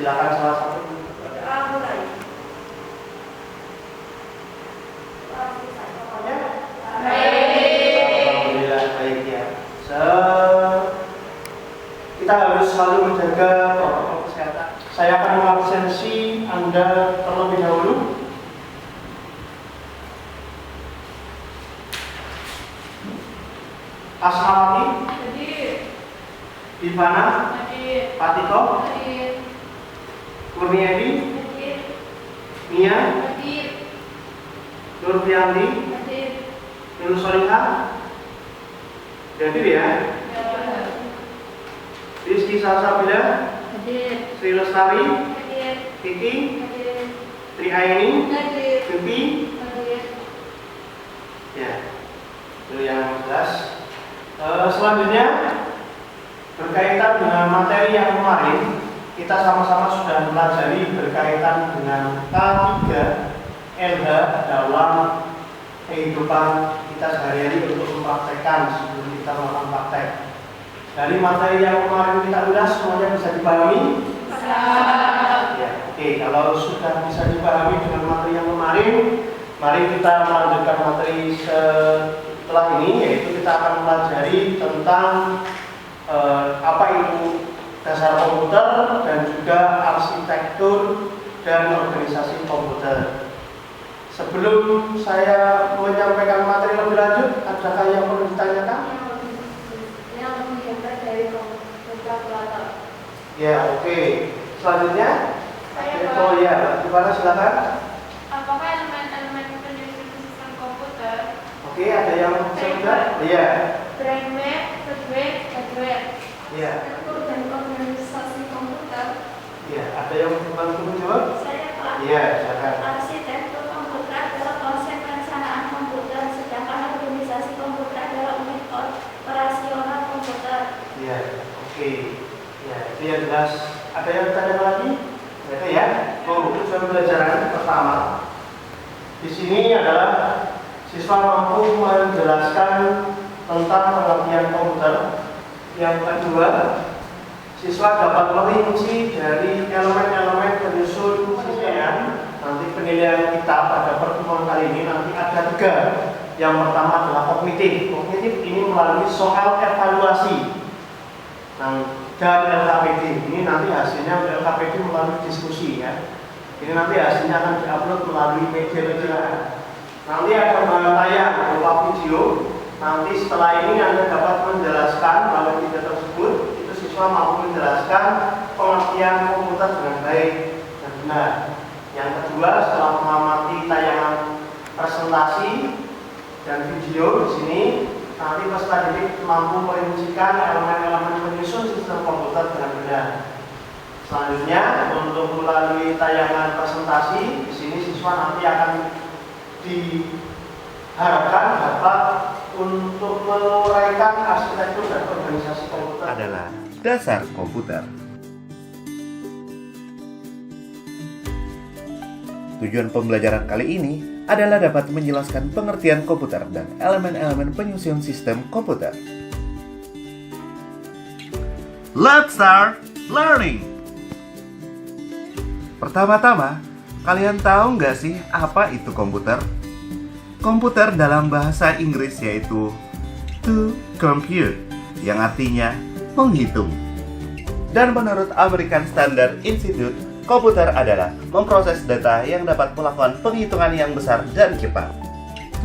silakan salah satu. Alhamdulillah baik ya. Kita harus selalu menjaga protokol kesehatan. Saya akan mengabsensi Anda terlebih dahulu. Asmawati, Ivana, Patiko, Kurniadi, Mia, Nurfianti, Nur Solihah, hadir ya. Rizky Salsabila, Sri Lestari, Kiki, Tri Aini, Vivi, ya, itu yang jelas. Selanjutnya berkaitan dengan materi yang kemarin kita sama-sama sudah pelajari berkaitan dengan K3 LH dalam kehidupan kita sehari-hari untuk mempraktekkan sebelum kita melakukan praktek. Dari materi yang kemarin kita ulas semuanya bisa dipahami? Ya, oke. Kalau sudah bisa dipahami dengan materi yang kemarin, mari kita melanjutkan materi setelah ini, yaitu kita akan mempelajari tentang apa itu dasar komputer dan juga arsitektur dan organisasi komputer. Sebelum saya menyampaikan materi lebih lanjut, adakah yang perlu ditanyakan? Ya, oke. Selanjutnya, oh ya, gimana silakan? Apakah elemen-elemen penyusun sistem komputer? Oke, ada yang sudah? Iya. Brainwave, hardware, hardware. Iya. Struktur dan organisasi komputer. Iya, ada yang bantu menjawab? Saya Pak. Iya, silakan. Arsitektur komputer adalah konsep perencanaan komputer, sedangkan organisasi komputer adalah unit operasional komputer. Iya, oke. Ya, itu yang jelas. Ada yang tanya lagi? Ada ya? Oh, tujuan pembelajaran pertama di sini adalah siswa mampu menjelaskan tentang pengertian komputer. Yang kedua, siswa dapat merinci dari elemen-elemen penyusun sistem. Nanti penilaian kita pada pertemuan kali ini nanti ada 3. Yang pertama adalah kognitif. Kognitif ini melalui soal evaluasi. Dan LKPD ini nanti hasilnya LKPD melalui diskusi ya. Ini nanti hasilnya akan diupload melalui media. Nanti akan tayang berupa video. Nanti setelah ini Anda dapat menjelaskan melalui video tersebut. Itu siswa mampu menjelaskan pengertian komputer dengan baik dan benar. Yang kedua, setelah mengamati tayangan presentasi dan video di sini, nanti peserta didik mampu merincikan elemen-elemen penyusun sistem komputer dengan benar. Selanjutnya, untuk melalui tayangan presentasi, di sini siswa nanti akan diharapkan dapat untuk menguraikan arsitektur dan organisasi komputer. Adalah dasar komputer. Tujuan pembelajaran kali ini adalah dapat menjelaskan pengertian komputer dan elemen-elemen penyusun sistem komputer. Let's start learning! Pertama-tama, kalian tahu nggak sih apa itu komputer? Komputer dalam bahasa Inggris yaitu to compute, yang artinya menghitung. Dan menurut American Standard Institute, komputer adalah memproses data yang dapat melakukan penghitungan yang besar dan cepat.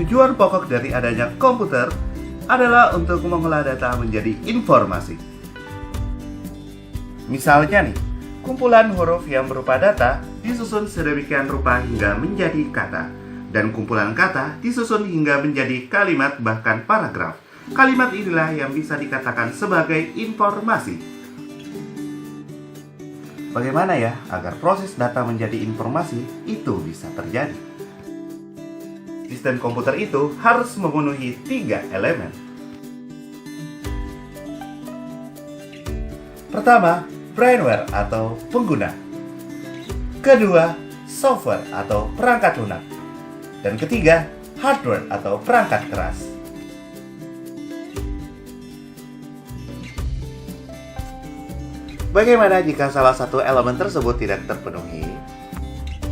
Tujuan pokok dari adanya komputer adalah untuk mengolah data menjadi informasi. Misalnya nih, kumpulan huruf yang berupa data disusun sedemikian rupa hingga menjadi kata, dan kumpulan kata disusun hingga menjadi kalimat bahkan paragraf. Kalimat inilah yang bisa dikatakan sebagai informasi. Bagaimana ya agar proses data menjadi informasi itu bisa terjadi? Sistem komputer itu harus memenuhi 3 elemen. Pertama, brainware atau pengguna. Kedua, software atau perangkat lunak. Dan ketiga, hardware atau perangkat keras. Bagaimana jika salah satu elemen tersebut tidak terpenuhi?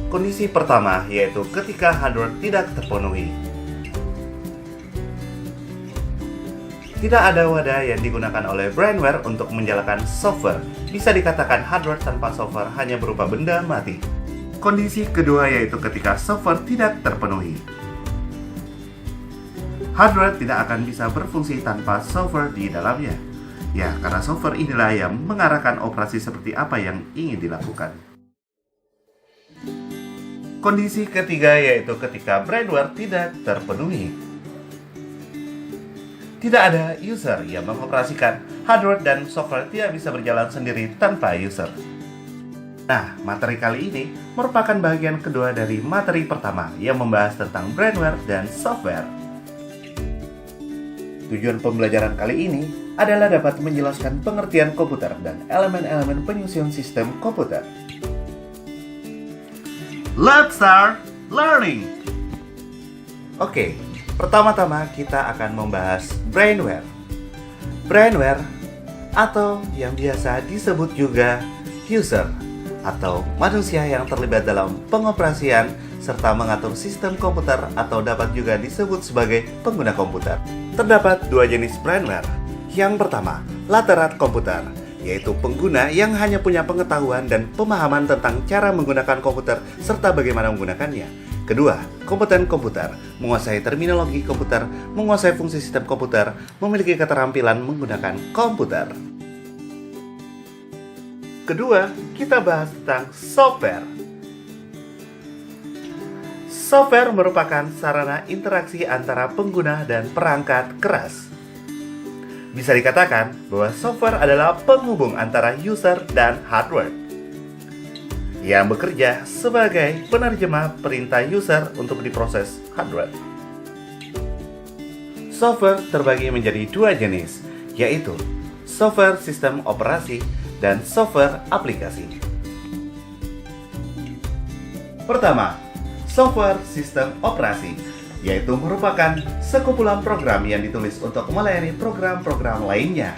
Kondisi pertama yaitu ketika hardware tidak terpenuhi. Tidak ada wadah yang digunakan oleh brainware untuk menjalankan software. Bisa dikatakan hardware tanpa software hanya berupa benda mati. Kondisi kedua yaitu ketika software tidak terpenuhi. Hardware tidak akan bisa berfungsi tanpa software di dalamnya. Ya, karena software inilah yang mengarahkan operasi seperti apa yang ingin dilakukan. Kondisi ketiga yaitu ketika brainware tidak terpenuhi. Tidak ada user yang mengoperasikan hardware dan software tidak bisa berjalan sendiri tanpa user. Nah, materi kali ini merupakan bagian kedua dari materi pertama yang membahas tentang brainware dan software. Tujuan pembelajaran kali ini adalah dapat menjelaskan pengertian komputer dan elemen-elemen penyusun sistem komputer. Let's start learning! Oke, pertama-tama kita akan membahas brainware. Brainware atau yang biasa disebut juga user atau manusia yang terlibat dalam pengoperasian serta mengatur sistem komputer atau dapat juga disebut sebagai pengguna komputer. Terdapat dua jenis brainware. Yang pertama, lateral komputer, yaitu pengguna yang hanya punya pengetahuan dan pemahaman tentang cara menggunakan komputer serta bagaimana menggunakannya. Kedua, kompeten komputer, menguasai terminologi komputer, menguasai fungsi sistem komputer, memiliki keterampilan menggunakan komputer. Kedua, kita bahas tentang software. Software merupakan sarana interaksi antara pengguna dan perangkat keras. Bisa dikatakan bahwa software adalah penghubung antara user dan hardware yang bekerja sebagai penerjemah perintah user untuk diproses hardware. Software terbagi menjadi dua jenis, yaitu software sistem operasi dan software aplikasi. Pertama, software sistem operasi, yaitu merupakan sekumpulan program yang ditulis untuk melayani program-program lainnya,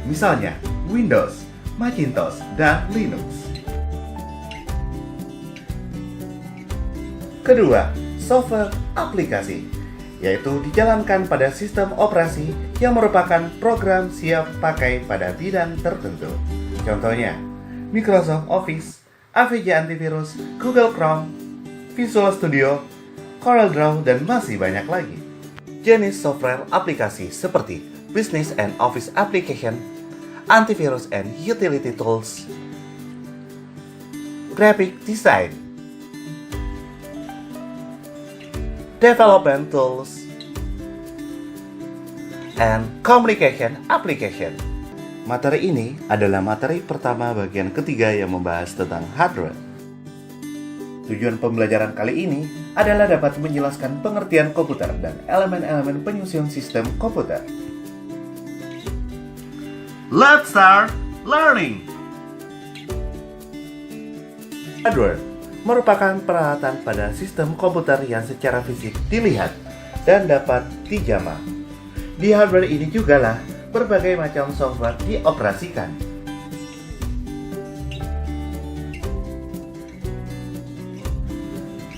misalnya Windows, Macintosh, dan Linux. Kedua, software aplikasi, yaitu dijalankan pada sistem operasi yang merupakan program siap pakai pada bidang tertentu. Contohnya, Microsoft Office, AVG Antivirus, Google Chrome, Visual Studio, CorelDRAW, dan masih banyak lagi. Jenis software aplikasi seperti Business and Office Application, Antivirus and Utility Tools, Graphic Design, Development Tools, and Communication Application. Materi ini adalah materi pertama bagian ketiga yang membahas tentang hardware. Tujuan pembelajaran kali ini adalah dapat menjelaskan pengertian komputer dan elemen-elemen penyusun sistem komputer. Let's start learning! Hardware merupakan peralatan pada sistem komputer yang secara fisik dilihat dan dapat dijamah. Di hardware ini juga lah berbagai macam software dioperasikan.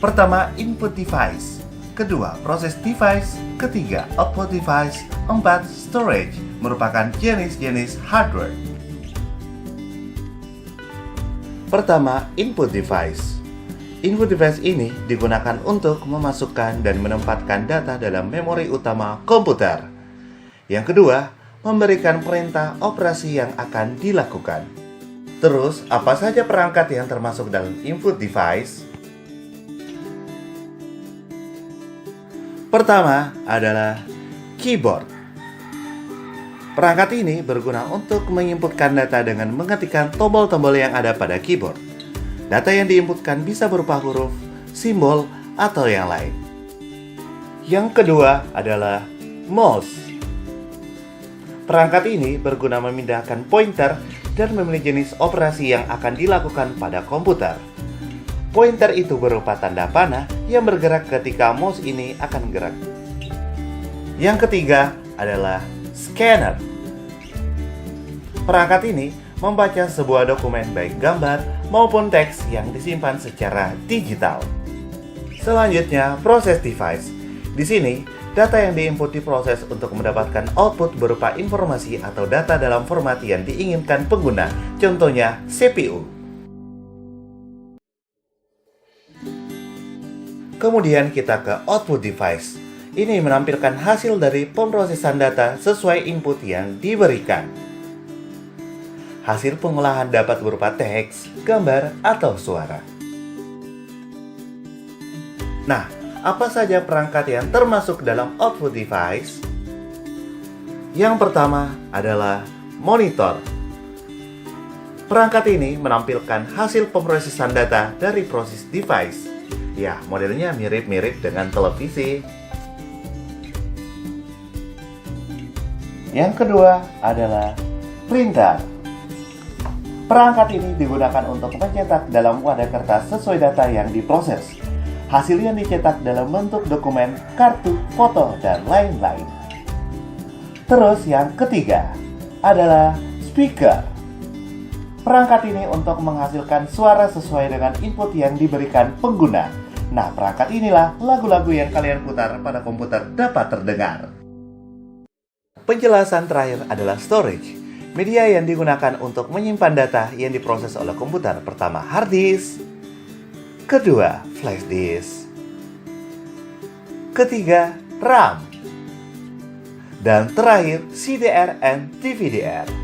Pertama, input device. Kedua, process device. Ketiga, output device. Empat, storage, merupakan jenis-jenis hardware. Pertama, input device. Input device ini digunakan untuk memasukkan dan menempatkan data dalam memori utama komputer. Yang kedua, memberikan perintah operasi yang akan dilakukan. Terus, apa saja perangkat yang termasuk dalam input device? Pertama adalah keyboard. Perangkat ini berguna untuk menginputkan data dengan mengetikkan tombol-tombol yang ada pada keyboard. Data yang diinputkan bisa berupa huruf, simbol, atau yang lain. Yang kedua adalah mouse. Perangkat ini berguna memindahkan pointer dan memilih jenis operasi yang akan dilakukan pada komputer. Pointer itu berupa tanda panah yang bergerak ketika mouse ini akan gerak. Yang ketiga adalah scanner. Perangkat ini membaca sebuah dokumen baik gambar maupun teks yang disimpan secara digital. Selanjutnya, proses device. Di sini, data yang diinput diproses untuk mendapatkan output berupa informasi atau data dalam format yang diinginkan pengguna, contohnya CPU. Kemudian kita ke output device. Ini menampilkan hasil dari pemrosesan data sesuai input yang diberikan. Hasil pengolahan dapat berupa teks, gambar, atau suara. Nah, apa saja perangkat yang termasuk dalam output device? Yang pertama adalah monitor. Perangkat ini menampilkan hasil pemrosesan data dari proses device. Ya, modelnya mirip-mirip dengan televisi. Yang kedua adalah printer. Perangkat ini digunakan untuk mencetak dalam wadah kertas sesuai data yang diproses. Hasil yang dicetak dalam bentuk dokumen, kartu, foto, dan lain-lain. Terus yang ketiga adalah speaker. Perangkat ini untuk menghasilkan suara sesuai dengan input yang diberikan pengguna. Nah, perangkat inilah lagu-lagu yang kalian putar pada komputer dapat terdengar. Penjelasan terakhir adalah storage. Media yang digunakan untuk menyimpan data yang diproses oleh komputer. Pertama, hard disk. Kedua, flash disk. Ketiga, RAM. Dan terakhir, CDR and DVD-R.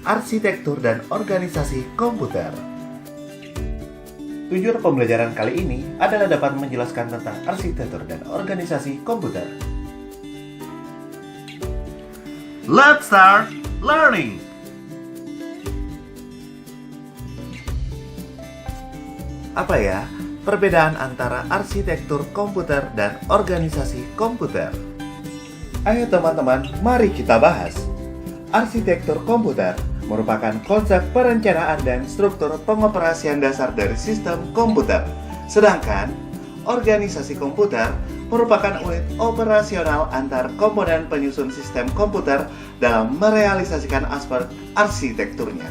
Arsitektur dan organisasi komputer. Tujuan pembelajaran kali ini adalah dapat menjelaskan tentang arsitektur dan organisasi komputer. Let's start learning. Apa ya perbedaan antara arsitektur komputer dan organisasi komputer? Ayo teman-teman, mari kita bahas. Arsitektur komputer merupakan konsep perencanaan dan struktur pengoperasian dasar dari sistem komputer. Sedangkan organisasi komputer merupakan unit operasional antar komponen penyusun sistem komputer dalam merealisasikan aspek arsitekturnya.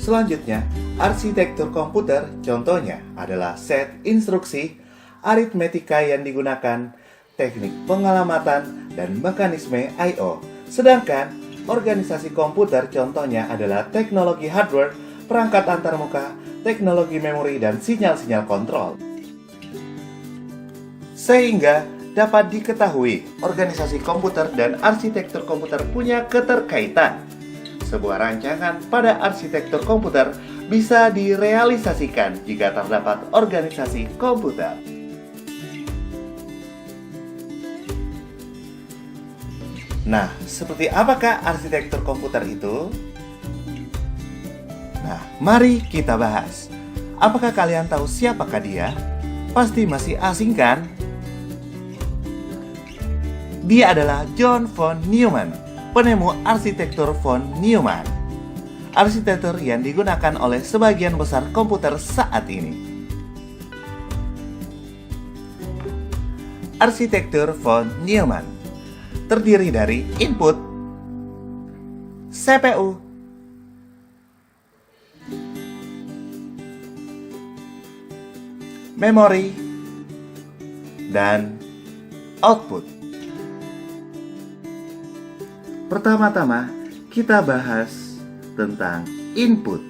Selanjutnya, arsitektur komputer contohnya adalah set instruksi, aritmetika yang digunakan, teknik pengalamatan, dan mekanisme I/O. Sedangkan organisasi komputer contohnya adalah teknologi hardware, perangkat antarmuka, teknologi memori, dan sinyal-sinyal kontrol. Sehingga dapat diketahui organisasi komputer dan arsitektur komputer punya keterkaitan. Sebuah rancangan pada arsitektur komputer bisa direalisasikan jika terdapat organisasi komputer. Nah, seperti apakah arsitektur komputer itu? Nah, mari kita bahas. Apakah kalian tahu siapakah dia? Pasti masih asing kan? Dia adalah John von Neumann, penemu arsitektur von Neumann. Arsitektur yang digunakan oleh sebagian besar komputer saat ini. Arsitektur von Neumann terdiri dari input, CPU, memori, dan output. Pertama-tama, kita bahas tentang input.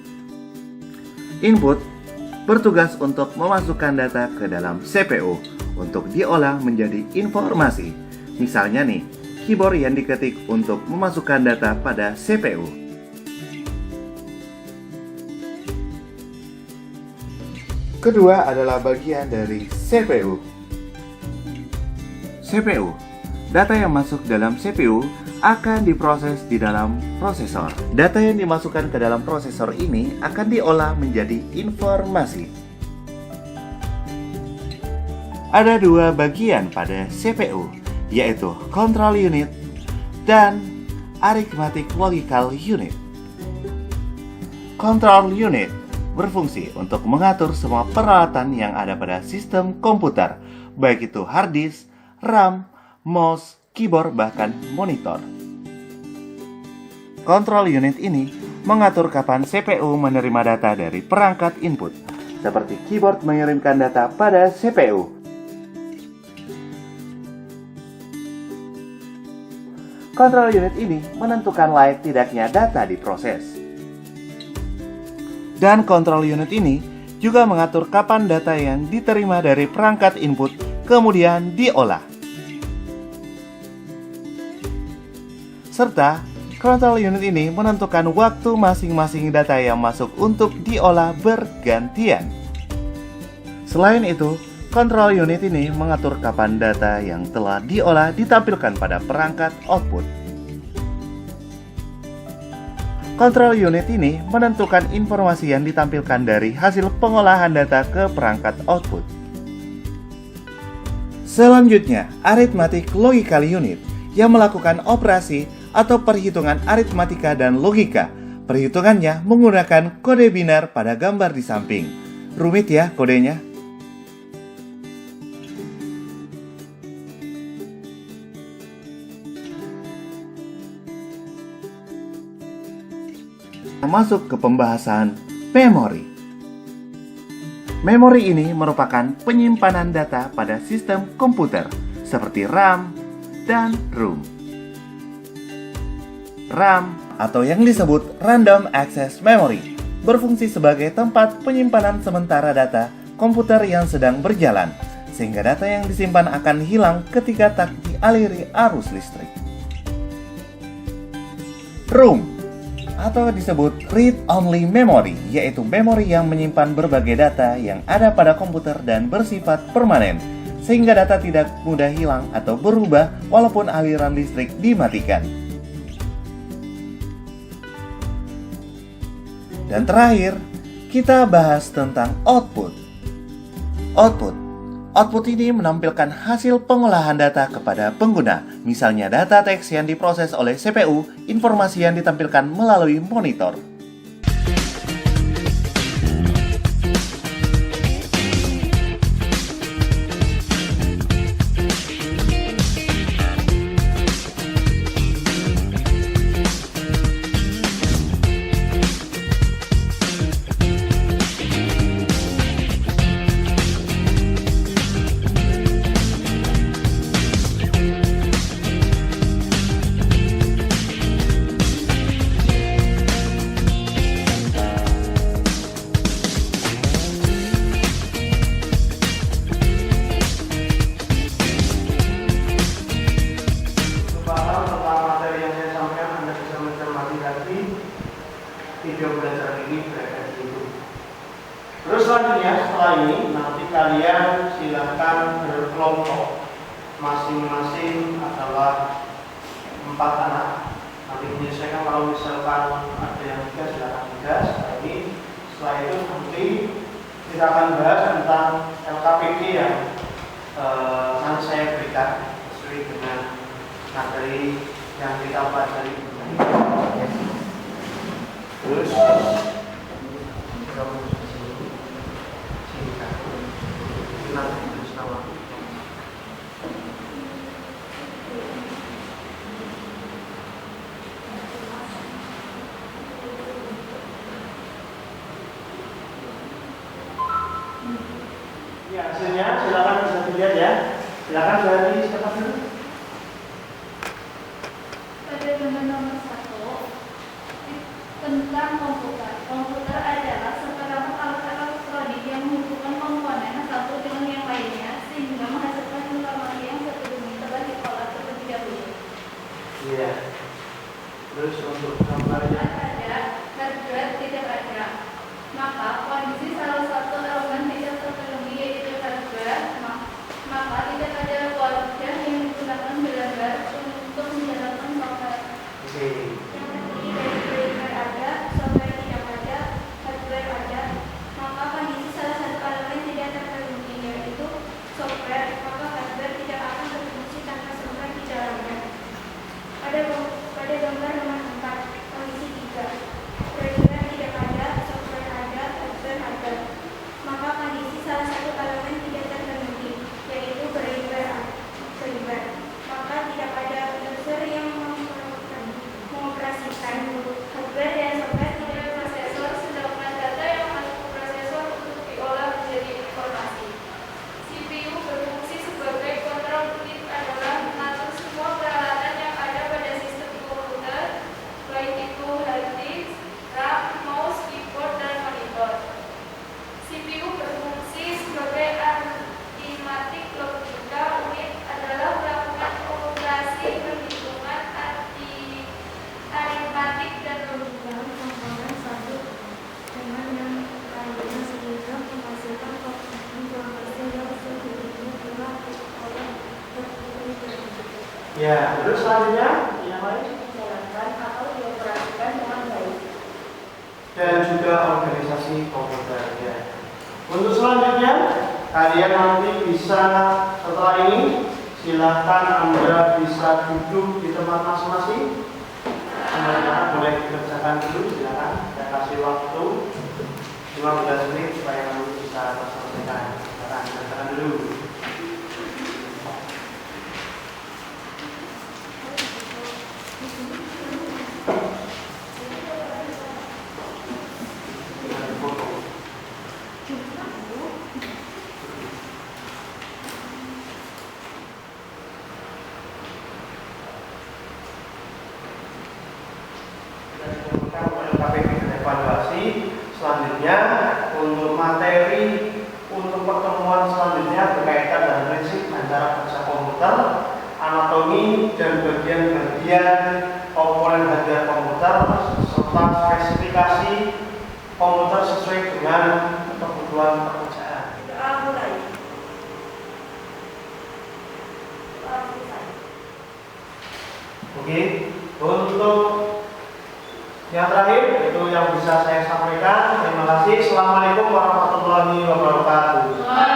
Input bertugas untuk memasukkan data ke dalam CPU untuk diolah menjadi informasi. Misalnya nih, keyboard yang diketik untuk memasukkan data pada CPU. Kedua adalah bagian dari CPU. CPU. Data yang masuk dalam CPU akan diproses di dalam prosesor. Data yang dimasukkan ke dalam prosesor ini akan diolah menjadi informasi. Ada dua bagian pada CPU, yaitu Control Unit dan Arithmetic Logical Unit. Control Unit berfungsi untuk mengatur semua peralatan yang ada pada sistem komputer, baik itu hard disk, RAM, mouse, keyboard, bahkan monitor. Control unit ini mengatur kapan CPU menerima data dari perangkat input, seperti keyboard mengirimkan data pada CPU. Control unit ini menentukan layak tidaknya data diproses. Dan control unit ini juga mengatur kapan data yang diterima dari perangkat input kemudian diolah. Serta, control unit ini menentukan waktu masing-masing data yang masuk untuk diolah bergantian. Selain itu, control unit ini mengatur kapan data yang telah diolah ditampilkan pada perangkat output. Control unit ini menentukan informasi yang ditampilkan dari hasil pengolahan data ke perangkat output. Selanjutnya, Arithmetic Logical Unit yang melakukan operasi atau perhitungan aritmatika dan logika. Perhitungannya menggunakan kode biner pada gambar di samping. Rumit ya kodenya. Masuk ke pembahasan memori. Memori ini merupakan penyimpanan data pada sistem komputer seperti RAM dan ROM. RAM atau yang disebut Random Access Memory berfungsi sebagai tempat penyimpanan sementara data komputer yang sedang berjalan, sehingga data yang disimpan akan hilang ketika tak dialiri arus listrik. ROM atau disebut Read Only Memory, yaitu memori yang menyimpan berbagai data yang ada pada komputer dan bersifat permanen, sehingga data tidak mudah hilang atau berubah walaupun aliran listrik dimatikan. Dan terakhir, kita bahas tentang output. Output ini menampilkan hasil pengolahan data kepada pengguna, misalnya data teks yang diproses oleh CPU, informasi yang ditampilkan melalui monitor. video belajar ini berada di YouTube. Terus selanjutnya setelah ini nanti kalian silahkan berkelompok, masing-masing adalah 4 anak. Nanti menyelesaikan, kalau misalkan ada yang 3 silahkan 3. Setelah itu nanti kita akan bahas tentang LKPD yang nanti saya berikan sesuai dengan materi yang kita pelajari. Terus ya, hasilnya silakan bisa dilihat ya. Silakan dari siapa dulu? Pada gambar nomor 1 tentang komputer. Komputer adalah seperangkat alat elektronik yang menghubungkan komponen satu dengan yang lainnya sehingga menghasilkan informasi yang sebelumnya telah diolah terlebih dahulu. Iya. Terus untuk gambarnya Ada, hardware tidak ada. Maka kondisi salah satu elemen bisa Ya, terus selanjutnya yang lain Dijalankan atau dioperasikan dengan baik. dan juga organisasi komputer ya. Untuk selanjutnya kalian nanti bisa setelah ini silahkan Anda bisa duduk di tempat masing-masing. Anda boleh dikerjakan dulu, silakan. Saya kasih waktu 15 menit supaya nanti bisa terselesaikan. Silakan dikerjakan dulu. Evaluasi selanjutnya untuk materi untuk pertemuan selanjutnya berkaitan dengan prinsip dan cara kerja komputer, anatomi dan bagian-bagian komponen hardware komputer serta spesifikasi komputer sesuai dengan kebutuhan pekerjaan. Oke, untuk yang terakhir itu yang bisa saya sampaikan. Terima kasih. Assalamualaikum warahmatullahi wabarakatuh.